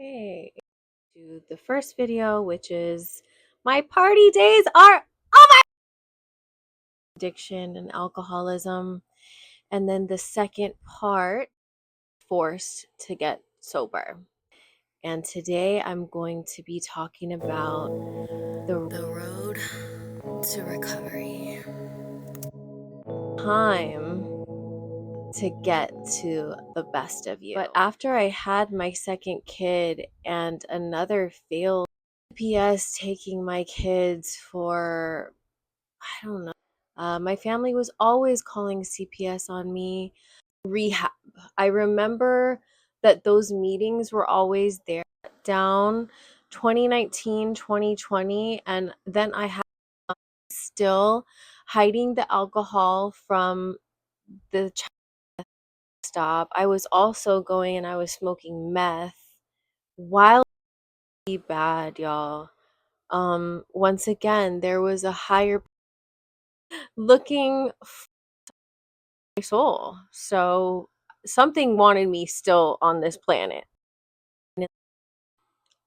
Hey, to the first video, which is my party days are over, addiction and alcoholism, and then the second part, forced to get sober. And today I'm going to be talking about the road to recovery, time to get to the best of you. But after I had my second kid and another failed CPS taking my kids for, I don't know, my family was always calling CPS on me. Rehab. I remember that those meetings were always there. Down 2019, 2020, and then I had still hiding the alcohol from the stop. I was also going and I was smoking meth. Wildly bad, y'all. Once again, there was a higher looking for my soul. So something wanted me still on this planet.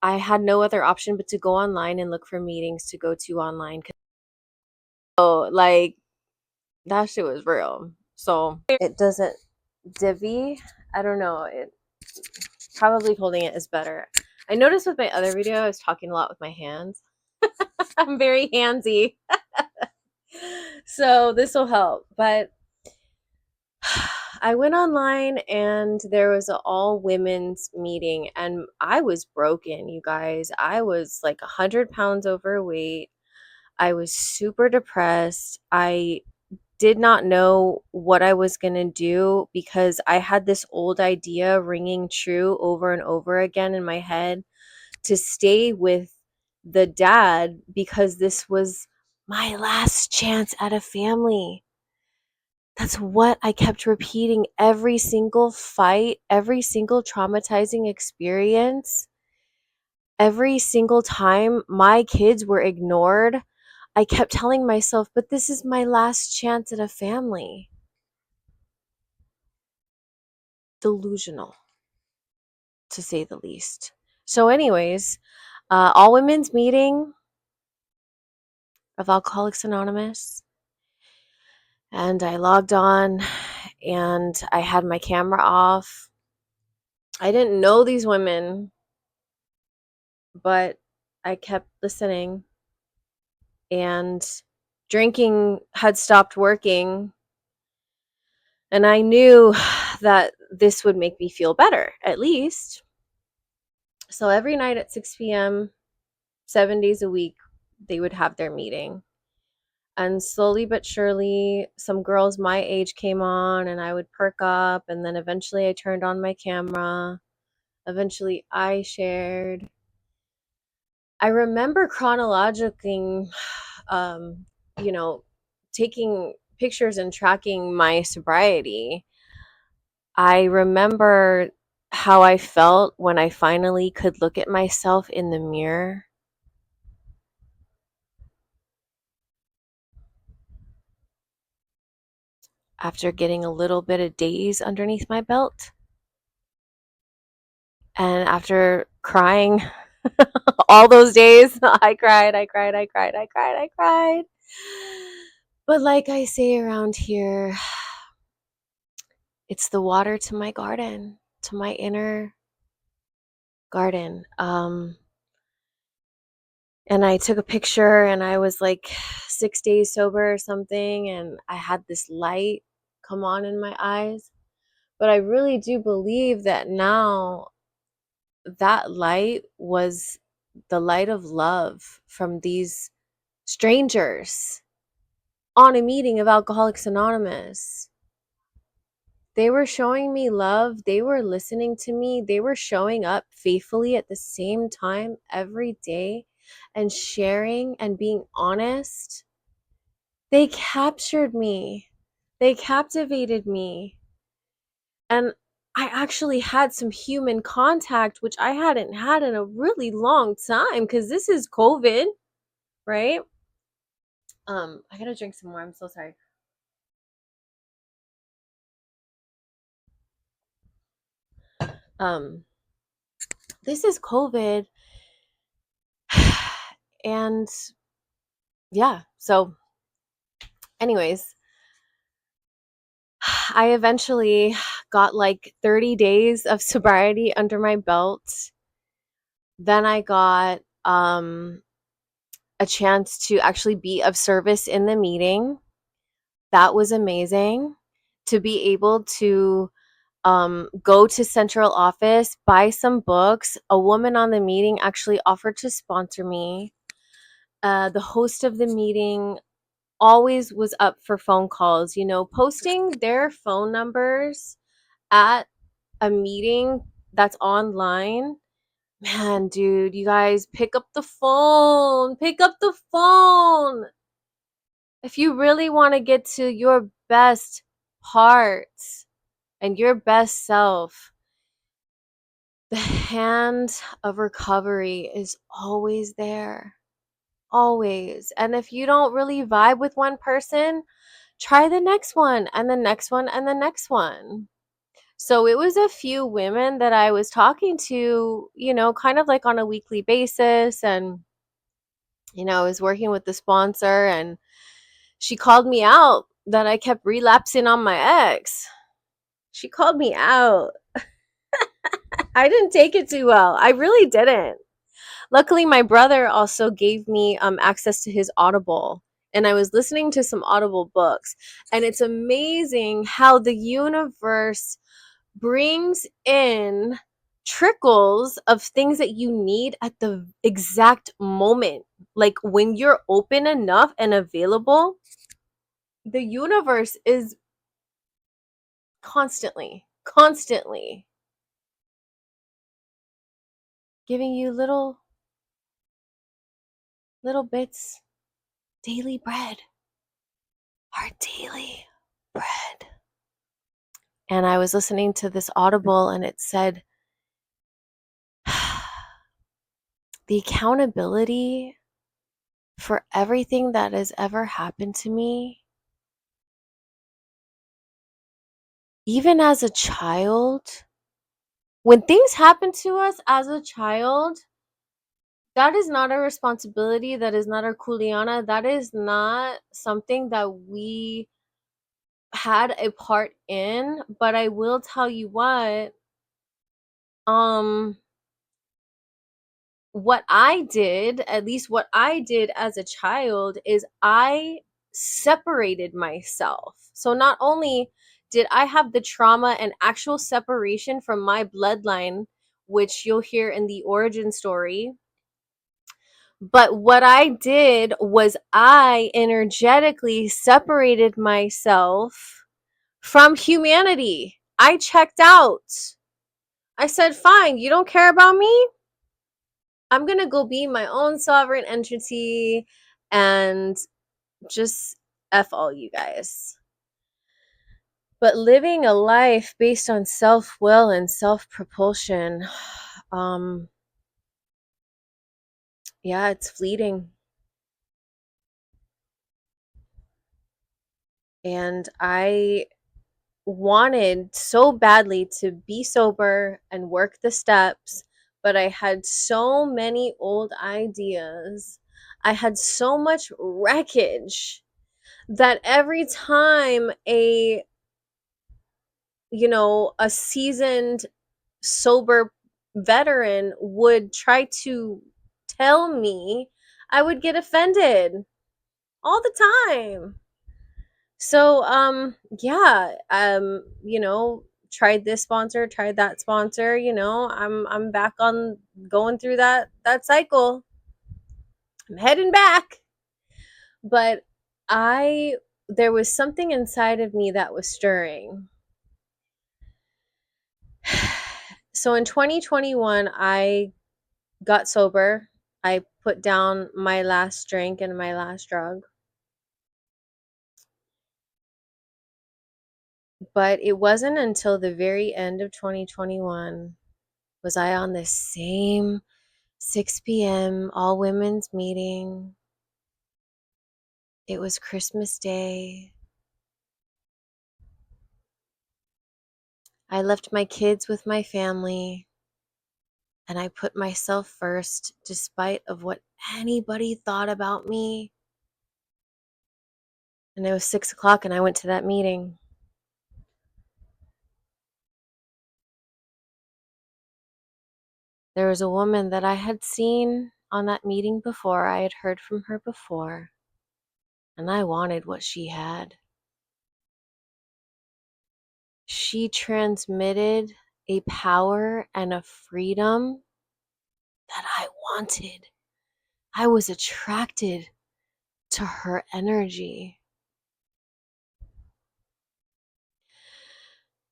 I had no other option but to go online and look for meetings to go to online. So like that shit was real. So it doesn't divvy. I don't know. It probably holding it is better. I noticed with my other video, I was talking a lot with my hands. I'm very handsy. So this will help. But I went online and there was an all women's meeting and I was broken, you guys. I was like 100 pounds overweight. I was super depressed. I did not know what I was going to do because I had this old idea ringing true over and over again in my head to stay with the dad because this was my last chance at a family. That's what I kept repeating every single fight, every single traumatizing experience, every single time my kids were ignored. I kept telling myself, but this is my last chance at a family. Delusional, to say the least. So, anyways, all women's meeting of Alcoholics Anonymous. And I logged on and I had my camera off. I didn't know these women, but I kept listening. And drinking had stopped working. And I knew that this would make me feel better, at least. So every night at 6 p.m., 7 days a week, they would have their meeting. And slowly but surely, some girls my age came on and I would perk up. And then eventually I turned on my camera. Eventually I shared. I remember chronologically, um, you know, taking pictures and tracking my sobriety. I remember how I felt when I finally could look at myself in the mirror after getting a little bit of days underneath my belt. And after crying all those days, I cried. But like I say around here, it's the water to my garden, to my inner garden. And I took a picture and I was like 6 days sober or something. And I had this light come on in my eyes. But I really do believe that now that light was the light of love from these strangers on a meeting of Alcoholics Anonymous. They were showing me love. They were listening to me. They were showing up faithfully at the same time every day and sharing and being honest. They captured me. They captivated me. And I actually had some human contact, which I hadn't had in a really long time because this is COVID, right? I gotta drink some more. I'm so sorry. Um, this is COVID. And yeah, so anyways, I eventually got like 30 days of sobriety under my belt. Then I got a chance to actually be of service in the meeting. That was amazing to be able to go to central office, buy some books. A woman on the meeting actually offered to sponsor me. The host of the meeting always was up for phone calls, posting their phone numbers at a meeting that's online. Man, dude, you guys pick up the phone. Pick up the phone. If you really want to get to your best parts and your best self, the hand of recovery is always there. Always. And if you don't really vibe with one person, try the next one and the next one and the next one. So it was a few women that I was talking to, kind of like on a weekly basis. And, I was working with the sponsor, and she called me out that I kept relapsing on my ex. She called me out. I didn't take it too well. I really didn't. Luckily, my brother also gave me access to his Audible, and I was listening to some Audible books. And it's amazing how the universe brings in trickles of things that you need at the exact moment. Like when you're open enough and available, the universe is constantly giving you little bits. Daily bread, our daily bread. And I was listening to this Audible, and it said the accountability for everything that has ever happened to me, even as a child, when things happen to us as a child, that is not our responsibility. That is not our kuliana. That is not something that we had a part in. But I will tell you um, what I did, at least what I did as a child, is I separated myself. So not only did I have the trauma and actual separation from my bloodline, which you'll hear in the origin story, but what I did was I energetically separated myself from humanity. I checked out. I said, fine, you don't care about me? I'm going to go be my own sovereign entity and just F all you guys. But living a life based on self-will and self-propulsion, yeah, it's fleeting. And I wanted so badly to be sober and work the steps, but I had so many old ideas. I had so much wreckage that every time a seasoned sober veteran would try to tell me, I would get offended all the time. So yeah, tried this sponsor, tried that sponsor, I'm back on going through that cycle. I'm heading back. But I there was something inside of me that was stirring. So in 2021, I got sober. I put down my last drink and my last drug. But it wasn't until the very end of 2021 was I on this same 6 p.m. all women's meeting. It was Christmas Day. I left my kids with my family. and I put myself first despite of what anybody thought about me. And it was 6 o'clock and I went to that meeting. There was a woman that I had seen on that meeting before. I had heard from her before, and I wanted what she had. She transmitted a power and a freedom that I wanted. I was attracted to her energy.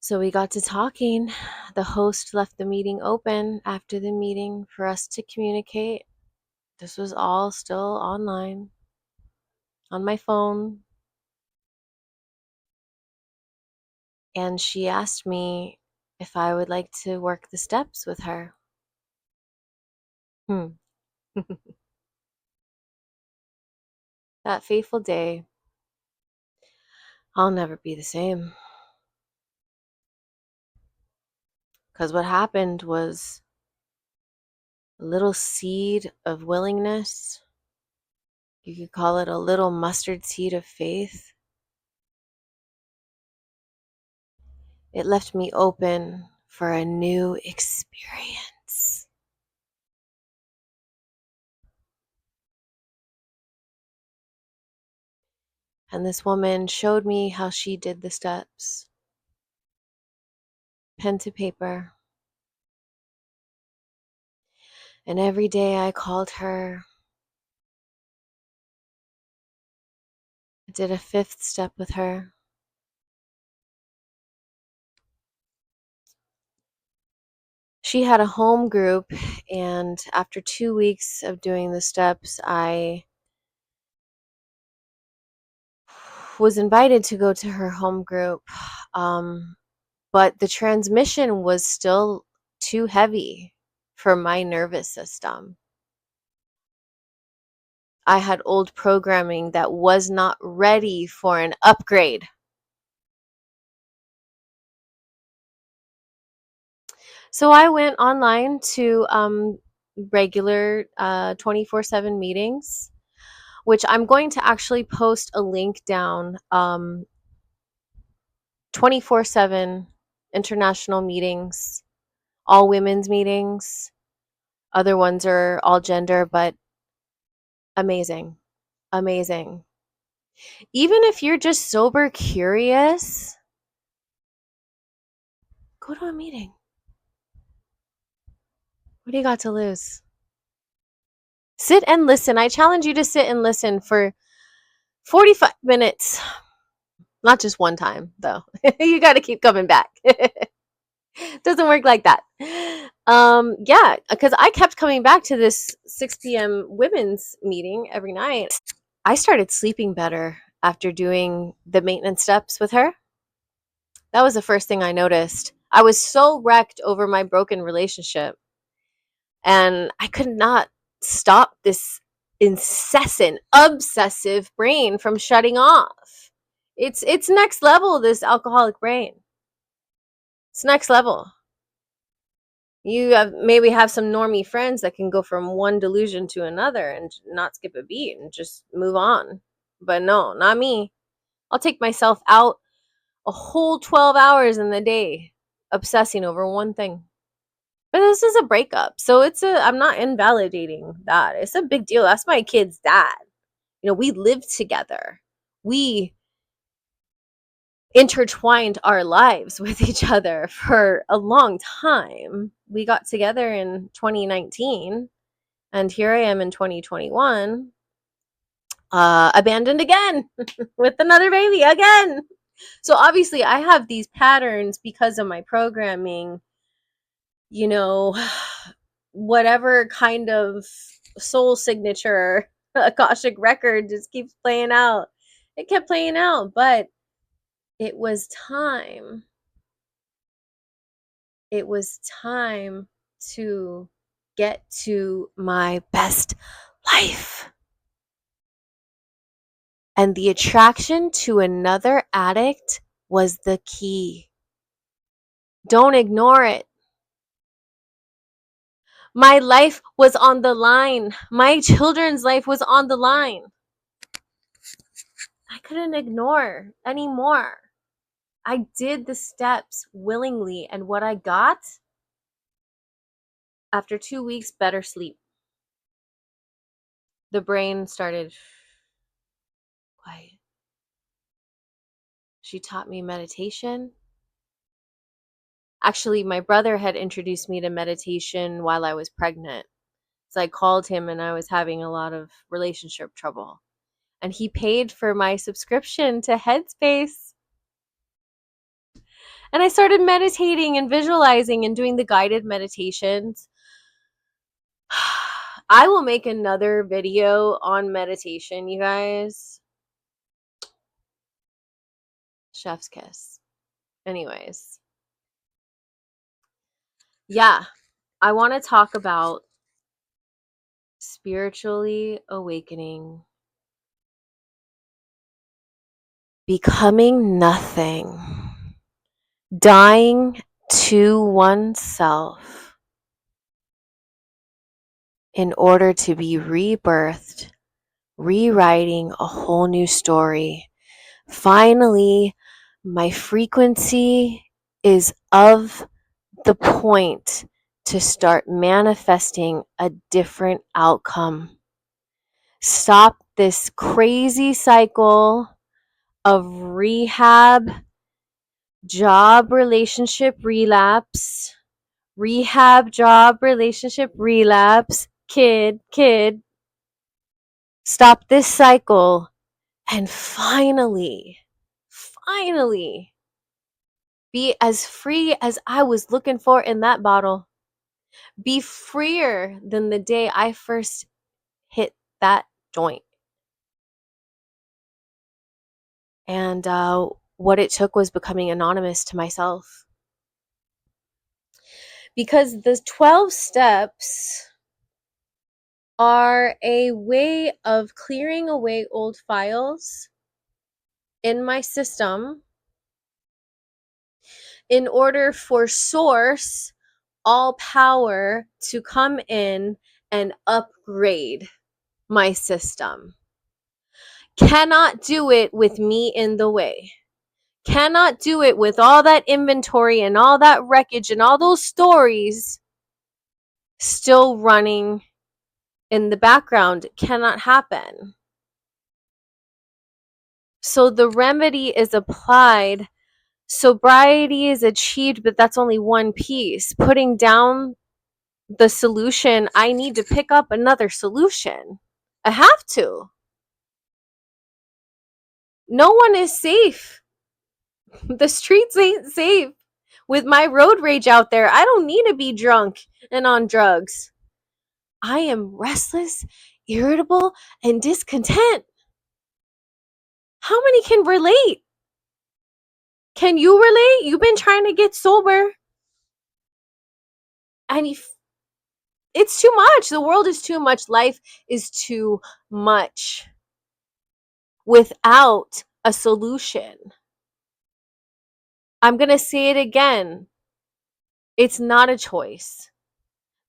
So we got to talking. The host left the meeting open after the meeting for us to communicate. This was all still online on my phone. And she asked me if I would like to work the steps with her. Hmm. That fateful day, I'll never be the same. Because what happened was a little seed of willingness. You could call it a little mustard seed of faith. It left me open for a new experience. And this woman showed me how she did the steps. Pen to paper. And every day I called her. I did a 5th step with her. She had a home group, and after 2 weeks of doing the steps, I was invited to go to her home group. But the transmission was still too heavy for my nervous system. I had old programming that was not ready for an upgrade. So I went online to regular 24/7 meetings, which I'm going to actually post a link down. 24/7 international meetings, all women's meetings. Other ones are all gender, but amazing. Amazing. Even if you're just sober curious, go to a meeting. What do you got to lose? Sit and listen. I challenge you to sit and listen for 45 minutes. Not just one time, though. You got to keep coming back. Doesn't work like that. Yeah, because I kept coming back to this 6 p.m. women's meeting every night. I started sleeping better after doing the maintenance steps with her. That was the first thing I noticed. I was so wrecked over my broken relationship, and I could not stop this incessant, obsessive brain from shutting off. It's next level, this alcoholic brain. It's next level. You maybe have some normie friends that can go from one delusion to another and not skip a beat and just move on. But no, not me. I'll take myself out a whole 12 hours in the day obsessing over one thing. But this is a breakup. So I'm not invalidating that. It's a big deal. That's my kid's dad. We lived together. We intertwined our lives with each other for a long time. We got together in 2019, and here I am in 2021, abandoned again with another baby again. So obviously I have these patterns because of my programming, you know, whatever kind of soul signature Akashic record just keeps playing out. It kept playing out, but it was time. It was time to get to my best life. And the attraction to another addict was the key. Don't ignore it. My life was on the line. My children's life was on the line. I couldn't ignore anymore. I did the steps willingly, and what I got after 2 weeks, better sleep. The brain started quiet. She taught me meditation. Actually, my brother had introduced me to meditation while I was pregnant. So I called him and I was having a lot of relationship trouble. And he paid for my subscription to Headspace. And I started meditating and visualizing and doing the guided meditations. I will make another video on meditation, you guys. Chef's kiss. Anyways. Yeah, I want to talk about spiritually awakening, becoming nothing, dying to oneself in order to be rebirthed, rewriting a whole new story. Finally, my frequency is of the point to start manifesting a different outcome. Stop this crazy cycle of rehab, job, relationship, relapse, rehab, job, relationship, relapse, kid. Stop this cycle and finally be as free as I was looking for in that bottle. Be freer than the day I first hit that joint. And what it took was becoming anonymous to myself. Because the 12 steps are a way of clearing away old files in my system in order for source, all power, to come in and upgrade my system. Cannot do it with me in the way. Cannot do it with all that inventory and all that wreckage and all those stories still running in the background. Cannot happen. So the remedy is applied. Sobriety is achieved, but that's only one piece. Putting down the solution, I need to pick up another solution. I have to. No one is safe. The streets ain't safe. With my road rage out there, I don't need to be drunk and on drugs. I am restless, irritable, and discontent. How many can relate? Can you relate? You've been trying to get sober. And it's too much. The world is too much. Life is too much without a solution. I'm going to say it again. It's not a choice.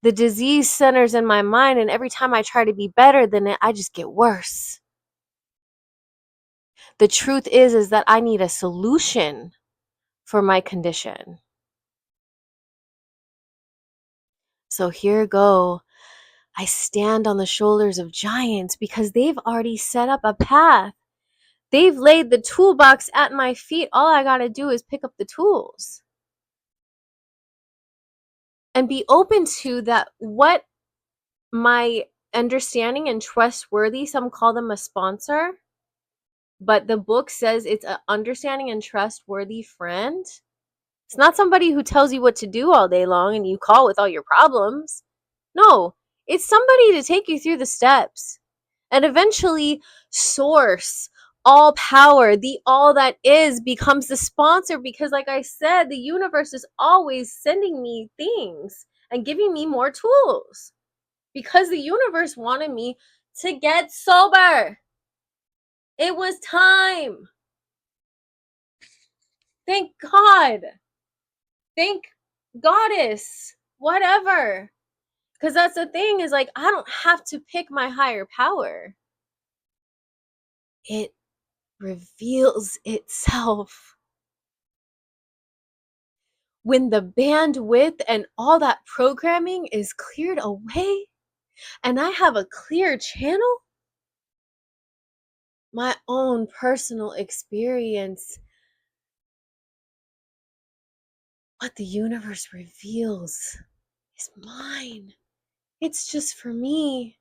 The disease centers in my mind, and every time I try to be better than it, I just get worse. The truth is that I need a solution for my condition. So here go. I stand on the shoulders of giants because they've already set up a path. They've laid the toolbox at my feet. All I got to do is pick up the tools and be open to that. What my understanding and trustworthy, some call them a sponsor, but the book says it's an understanding and trustworthy friend. It's not somebody who tells you what to do all day long and you call with all your problems. No, it's somebody to take you through the steps and eventually source all power. The all that is becomes the sponsor because, like I said, the universe is always sending me things and giving me more tools because the universe wanted me to get sober. It was time. Thank God. Thank Goddess. Whatever. Because that's the thing is like, I don't have to pick my higher power. It reveals itself. When the bandwidth and all that programming is cleared away and I have a clear channel, my own personal experience, what the universe reveals is mine. It's just for me.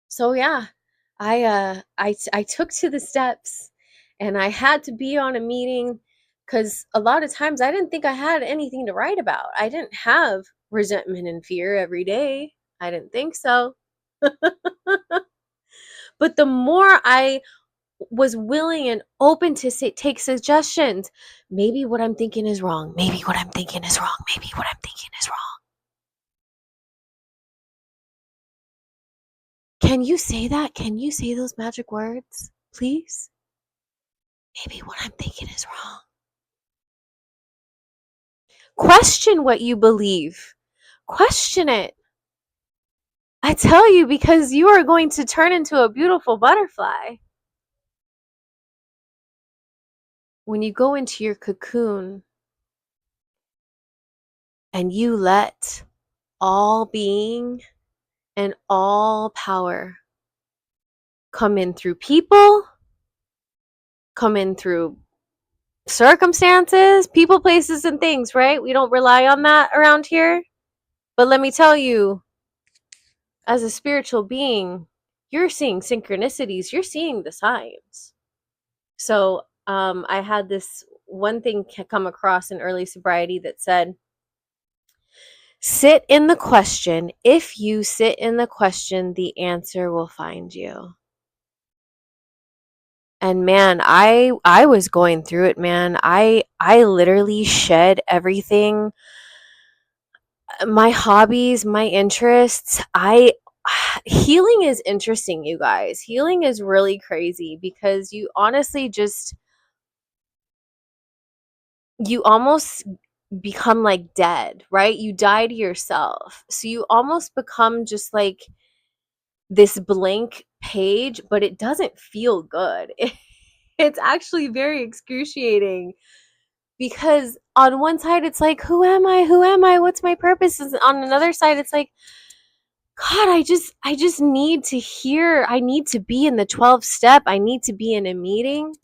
So yeah, I took to the steps and I had to be on a meeting cuz a lot of times I didn't think I had anything to write about. I didn't have resentment and fear every day. I didn't think so. But the more I was willing and open to take suggestions, maybe what I'm thinking is wrong. Maybe what I'm thinking is wrong. Maybe what I'm thinking is wrong. Can you say that? Can you say those magic words, please? Maybe what I'm thinking is wrong. Question what you believe. Question it. I tell you, because you are going to turn into a beautiful butterfly. When you go into your cocoon and you let all being and all power come in through people, come in through circumstances, people, places, and things, right? We don't rely on that around here. But let me tell you, as a spiritual being, you're seeing synchronicities, you're seeing the signs. So I had this one thing come across in early sobriety that said, sit in the question. If you sit in the question, the answer will find you. And man, I was going through it, man. I literally shed everything, my hobbies, my interests. I healing is interesting, you guys. Healing is really crazy because you honestly just you almost become like dead, right? You die to yourself. So you almost become just like this blank page, but it doesn't feel good. It's actually very excruciating because on one side it's like, who am I? Who am I? What's my purpose? And on another side it's like, God, I just need to hear. I need to be in the 12 step. I need to be in a meeting.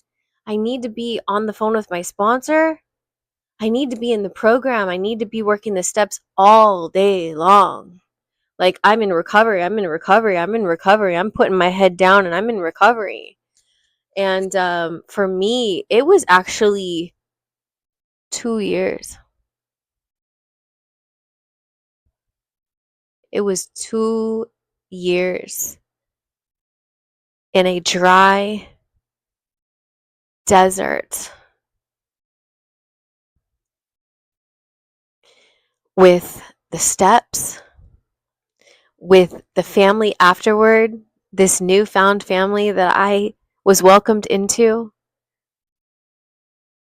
I need to be on the phone with my sponsor. I need to be in the program. I need to be working the steps all day long. Like I'm in recovery. I'm in recovery. I'm in recovery. I'm putting my head down and I'm in recovery. And for me, it was actually 2 years. It was 2 years in a dry desert with the steps, with the family afterward, this newfound family that I was welcomed into,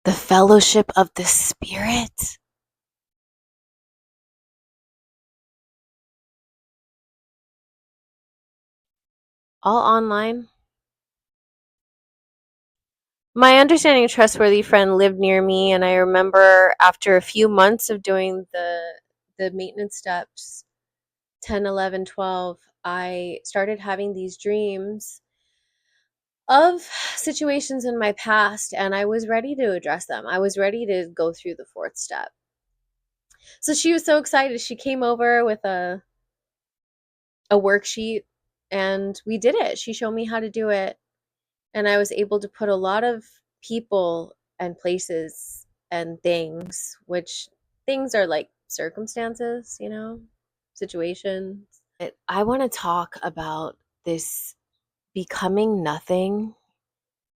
the fellowship of the Spirit. All online. My understanding trustworthy friend lived near me, and I remember after a few months of doing the maintenance steps, 10, 11, 12, I started having these dreams of situations in my past, and I was ready to address them. I was ready to go through the fourth step. So she was so excited. She came over with a worksheet and we did it. She showed me how to do it, and I was able to put a lot of people and places and things, which things are like circumstances, situations. I want to talk about this becoming nothing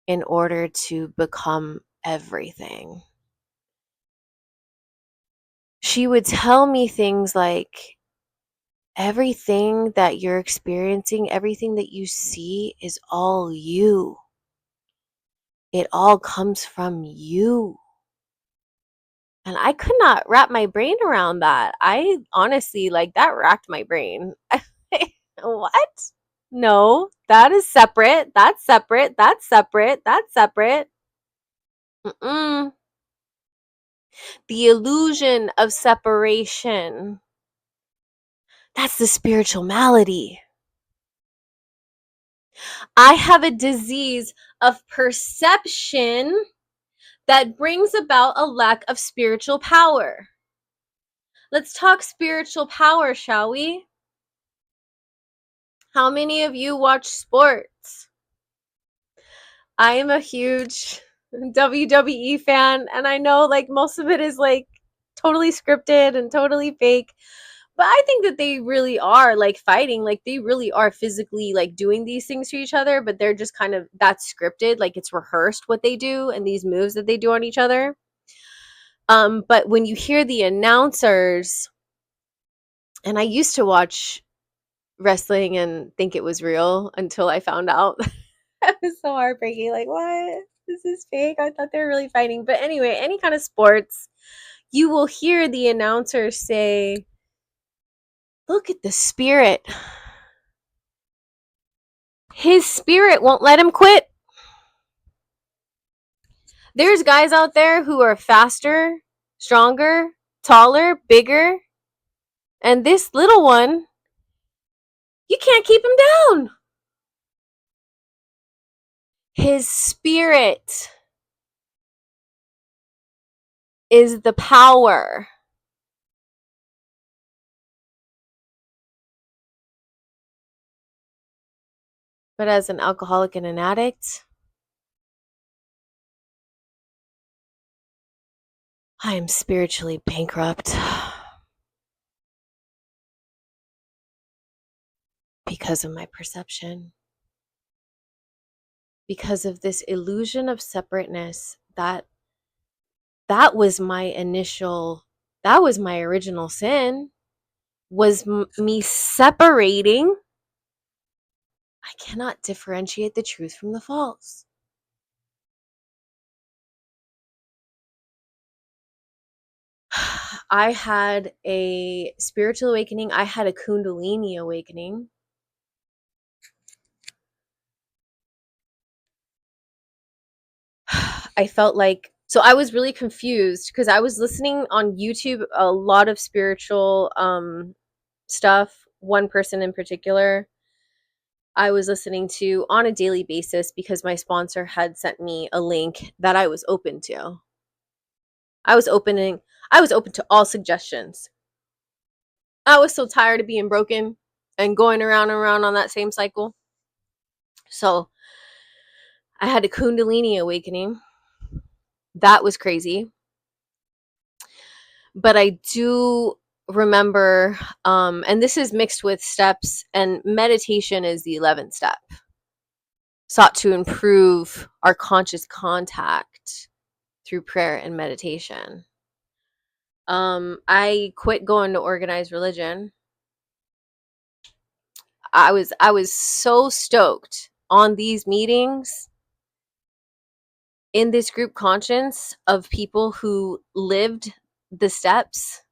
in order to become everything. She would tell me things like, everything that you're experiencing, everything that you see is all you. It all comes from you. And I could not wrap my brain around that. I honestly, like, that racked my brain. What? No, that is separate. That's separate. That's separate. That's separate. Mm-mm. The illusion of separation. That's the spiritual malady. I have a disease of perception that brings about a lack of spiritual power. Let's talk spiritual power, shall we? How many of you watch sports? I am a huge WWE fan, and I know like most of it is like totally scripted and totally fake. But I think that they really are like fighting, like they really are physically like doing these things to each other, but they're just kind of that's scripted, like it's rehearsed what they do and these moves that they do on each other. But when you hear the announcers, and I used to watch wrestling and think it was real until I found out. It was so heartbreaking. Like, what? This is fake. I thought they were really fighting. But anyway, any kind of sports, you will hear the announcer say, "Look at the spirit. His spirit won't let him quit." There's guys out there who are faster, stronger, taller, bigger, and this little one, you can't keep him down. His spirit is the power. But as an alcoholic and an addict, I am spiritually bankrupt because of my perception, because of this illusion of separateness that was my initial, that was my original sin, was me separating. I cannot differentiate the truth from the false. I had a spiritual awakening. I had a Kundalini awakening. I felt like, so I was really confused because I was listening on YouTube a lot of spiritual stuff. One person in particular I was listening to on a daily basis because my sponsor had sent me a link that I was open to. I was open to all suggestions. I was so tired of being broken and going around and around on that same cycle. So I had a Kundalini awakening. That was crazy. But I do remember, and this is mixed with steps, and meditation is the 11th step, sought to improve our conscious contact through prayer and meditation. I quit going to organized religion. I was so stoked on these meetings in this group conscience of people who lived the steps,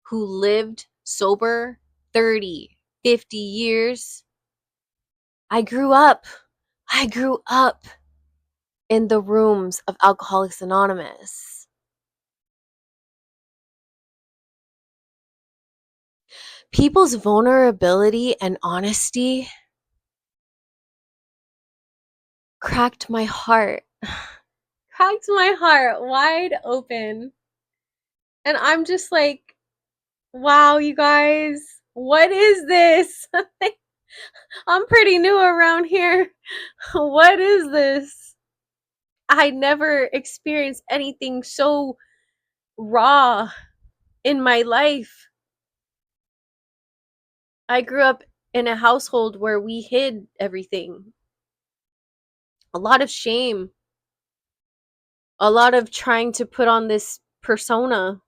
who lived sober 30, 50 years. I grew up. I grew up in the rooms of Alcoholics Anonymous. People's vulnerability and honesty cracked my heart. Cracked my heart wide open. And I'm just like, wow, you guys, what is this? I'm pretty new around here. What is this? I never experienced anything so raw in my life. I grew up in a household where we hid everything. A lot of shame, a lot of trying to put on this persona.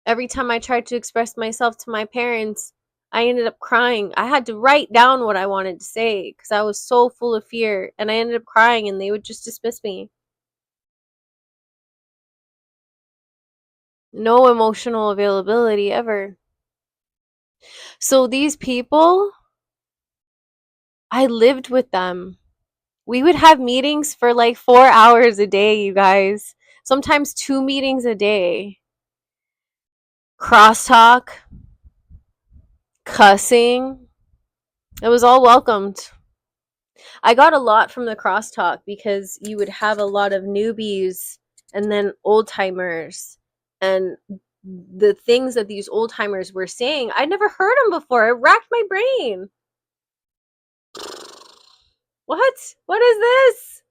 Every time I tried to express myself to my parents, I ended up crying. I had to write down what I wanted to say because I was so full of fear, and I ended up crying and they would just dismiss me. No emotional availability ever. So these people, I lived with them. We would have meetings for like 4 hours a day, you guys. Sometimes 2 meetings a day. Crosstalk, cussing. It was all welcomed. I got a lot from the crosstalk because you would have a lot of newbies and then old timers. And the things that these old timers were saying, I'd never heard them before. It racked my brain. What? What is this?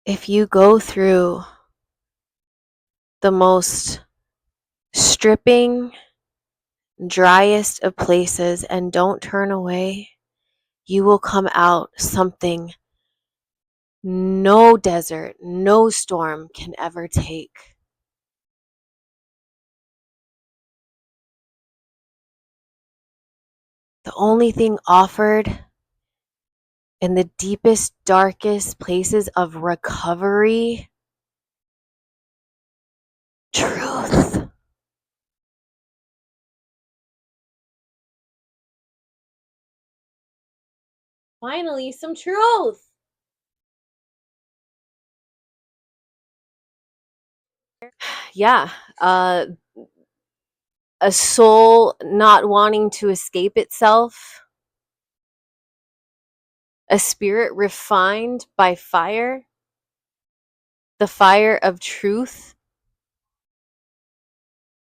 If you go through the most stripping, driest of places and don't turn away, you will come out something no desert, no storm can ever take. The only thing offered in the deepest, darkest places of recovery, truth. Finally, some truth. Yeah, a soul not wanting to escape itself, a spirit refined by fire, the fire of truth,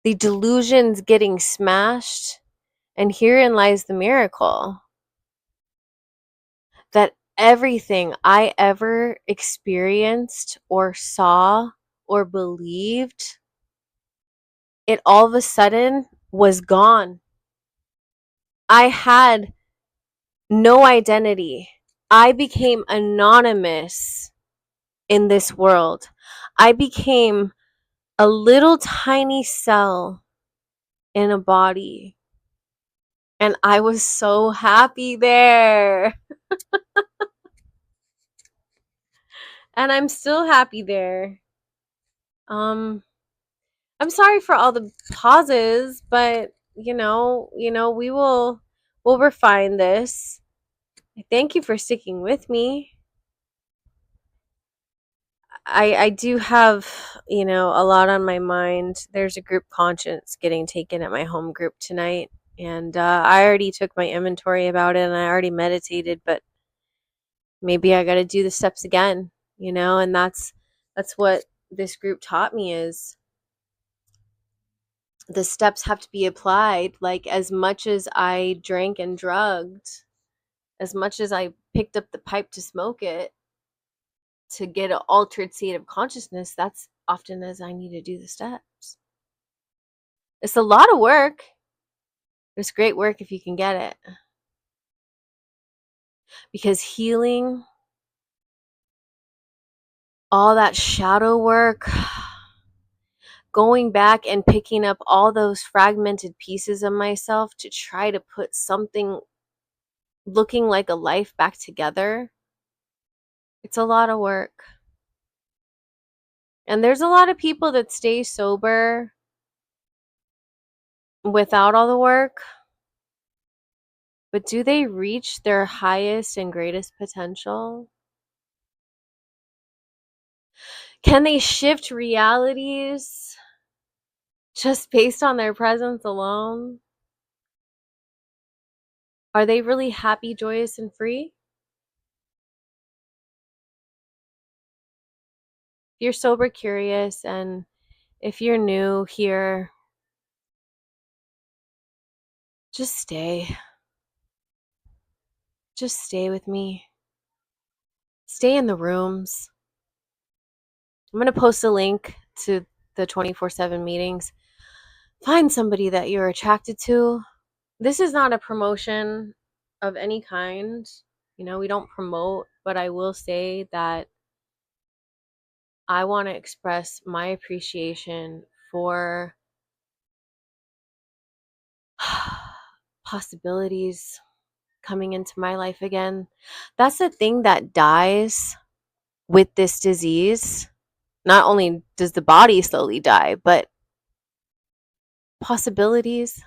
the delusions getting smashed. And herein lies the miracle that everything I ever experienced or saw or believed, it all of a sudden was gone. I had no identity. I became anonymous in this world. I became a little tiny cell in a body. And I was so happy there. And I'm still happy there. Um I'm sorry for all the pauses, but we'll refine this. Thank you for sticking with me. I do have, a lot on my mind. There's a group conscience getting taken at my home group tonight, and I already took my inventory about it and I already meditated, but maybe I got to do the steps again, and that's what this group taught me is the steps have to be applied. Like, as much as I drank and drugged, as much as I picked up the pipe to smoke it to get an altered state of consciousness, that's often as I need to do the steps. It's a lot of work. It's great work if you can get it. Because healing, all that shadow work, going back and picking up all those fragmented pieces of myself to try to put something looking like a life back together, it's a lot of work. And there's a lot of people that stay sober without all the work, but do they reach their highest and greatest potential? Can they shift realities just based on their presence alone? Are they really happy, joyous, and free? If you're sober curious and if you're new here, just stay. Just stay with me. Stay in the rooms. I'm going to post a link to the 24/7 meetings. Find somebody that you're attracted to. This is not a promotion of any kind. We don't promote, but I will say that I want to express my appreciation for possibilities coming into my life again. That's the thing that dies with this disease. Not only does the body slowly die, but possibilities.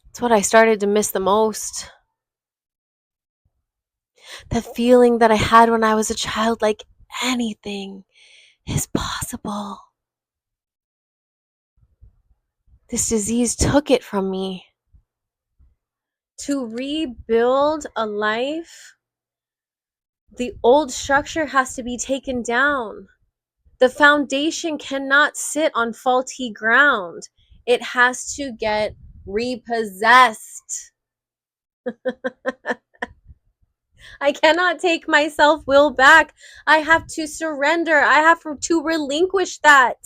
It's what I started to miss the most. The feeling that I had when I was a child, like anything is possible. This disease took it from me. To rebuild a life, the old structure has to be taken down. The foundation cannot sit on faulty ground. It has to get repossessed. I cannot take my self will back. I have to surrender. I have to relinquish that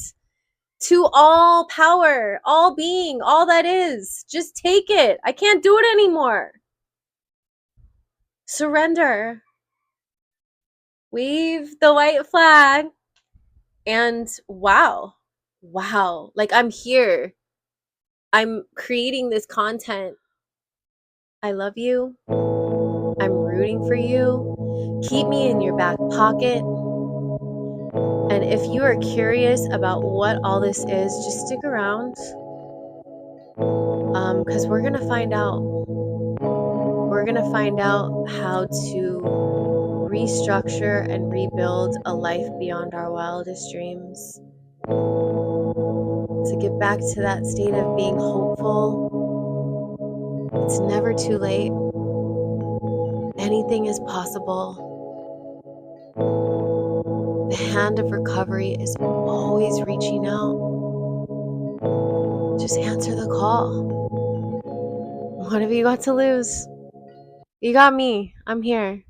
to all power, all being, all that is. Just take it. I can't do it anymore. Surrender. Wave the white flag. And wow, like I'm here. I'm creating this content. I love you. I'm rooting for you. Keep me in your back pocket. And if you are curious about what all this is, just stick around. Because we're going to find out. We're going to find out how to restructure and rebuild a life beyond our wildest dreams. To get back to that state of being hopeful. It's never too late. Anything is possible. The hand of recovery is always reaching out. Just answer the call. What have you got to lose? You got me. I'm here.